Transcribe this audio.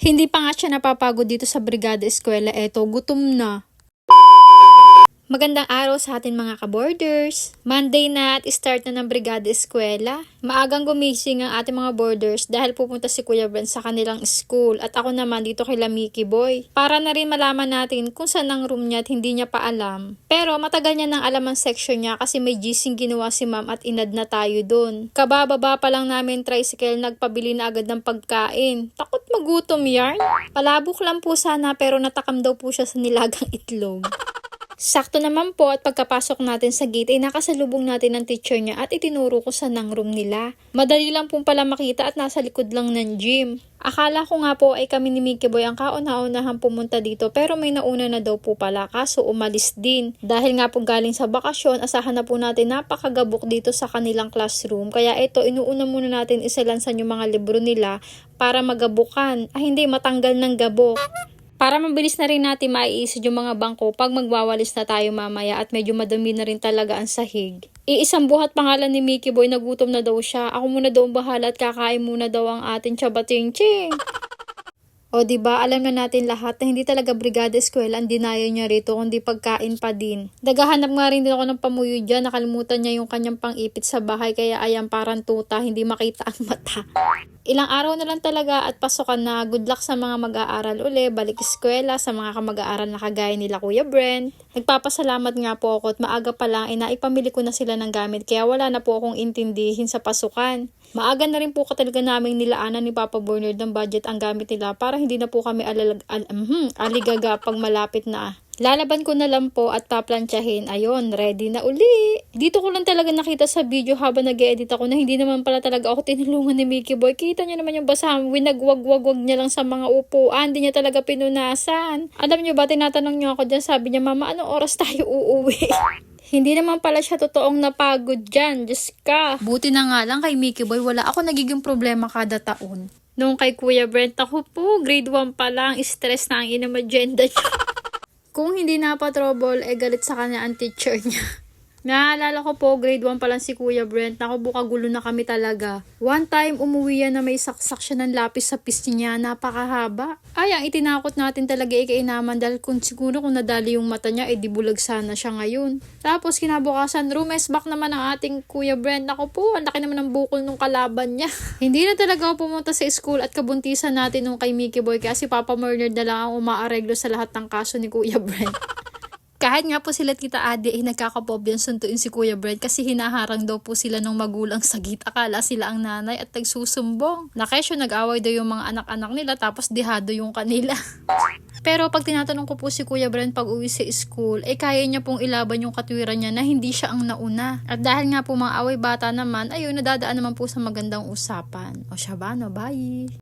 Hindi pa nga siya napapagod dito sa Brigada Eskwela. Eto, gutom na. Magandang araw sa atin mga ka-boarders. Monday na at start na ng Brigada Eskwela. Maagang gumising ang ating mga boarders dahil pupunta si Kuya Brent sa kanilang school at ako naman dito kay Mickey Boy. Para na rin malaman natin kung saan ang room niya at hindi niya pa alam. Pero matagal niya nang alam ang section niya kasi may gising ginawa si ma'am at inad na tayo dun. Kabababa pa lang namin tricycle, nagpabili na agad ng pagkain. Takot magutom yarn. Palabok lang po sana pero natakam daw po siya sa nilagang itlog. Sakto naman po at pagkapasok natin sa gate ay nakasalubong natin ang teacher niya at itinuro ko sa ng room nila. Madali lang pong pala makita at nasa likod lang ng gym. Akala ko nga po ay kami ni Mickey Boy ang kauna-unahan pumunta dito pero may nauna na daw po pala kaso umalis din. Dahil nga po galing sa bakasyon, asahan na po natin napakagabok dito sa kanilang classroom. Kaya ito, inuuna muna natin isalansan yung mga libro nila para magabukan. Hindi matanggal ng gabok. Para mabilis na rin natin maiisod yung mga bangko pag magwawalis na tayo mamaya at medyo madami na rin talaga ang sahig. Iisang buhat pangalan ni Mickey Boy, nagutom na daw siya. Ako muna daw ang bahala at kakain muna daw ang ating chaba-ching-ching. O diba, alam na natin lahat na hindi talaga Brigada Eskwela ang dinayo niya rito kundi pagkain pa din. Naghahanap nga rin din ako ng pamuyo dyan, nakalimutan niya yung kanyang pang-ipit sa bahay kaya ayan parang tuta, hindi makita ang mata. Ilang araw na lang talaga at pasokan na. Good luck sa mga mag-aaral uli, balik eskwela, sa mga kamag-aaral na kagaya nila Kuya Brent. Nagpapasalamat nga po ako at maaga pa lang naipamili ko na sila ng gamit kaya wala na po akong intindihin sa pasukan. Maaga na rin po talaga naming nilaanan ni Papa Bernard ng budget ang gamit nila para hindi na po kami aligaga pag malapit na. Lalaban ko na lang po at paplantsahin. Ayun, ready na uli. Dito ko lang talaga nakita sa video habang nag-edit ako na hindi naman pala talaga ako tinulungan ni Mickey Boy. Kita niyo naman yung basahan. Winagwag-wag niya lang sa mga upuan. Hindi niya talaga pinunasan. Alam niyo ba, tinatanong niyo ako dyan. Sabi niya, Mama, anong oras tayo uuwi? Hindi naman pala siya totoong napagod dyan. Diyos ka. Buti na nga lang kay Mickey Boy, wala ako nagiging problema kada taon. Nung kay Kuya Brent, ako po, grade 1 pa lang, stress na ang inam-agenda niya. Kung hindi napatrouble, galit sa kanya ang teacher niya. Naalala ko po, grade 1 pa lang si Kuya Brent. Nakabukagulo na kami talaga. One time, umuwi yan na may saksak siya ng lapis sa pisngi niya. Napakahaba. Ay, ang itinakot natin talaga kainaman dahil siguro kung nadali yung mata niya, di bulag sana siya ngayon. Tapos kinabukasan, rumes back naman ang ating Kuya Brent. Ako po, ang laki naman ng bukol nung kalaban niya. Hindi na talaga ako pumunta sa school at kabuntisan natin nung kay Mickey Boy kasi Papa Bernard na lang ang umaareglo sa lahat ng kaso ni Kuya Brent. Kahit nga po sila Tita Ade nagkakapobyan suntuin si Kuya Brent kasi hinaharang daw po sila ng magulang sa gate. Akala sila ang nanay at nagsusumbong. Nakesyo nag-away daw yung mga anak-anak nila tapos dihado yung kanila. Pero pag tinatanong ko po si Kuya Brent pag uwi sa school, kaya niya pong ilaban yung katwiran niya na hindi siya ang nauna. At dahil nga po mga away bata naman, ayun, nadadaan naman po sa magandang usapan. O siya ba, no? Bye!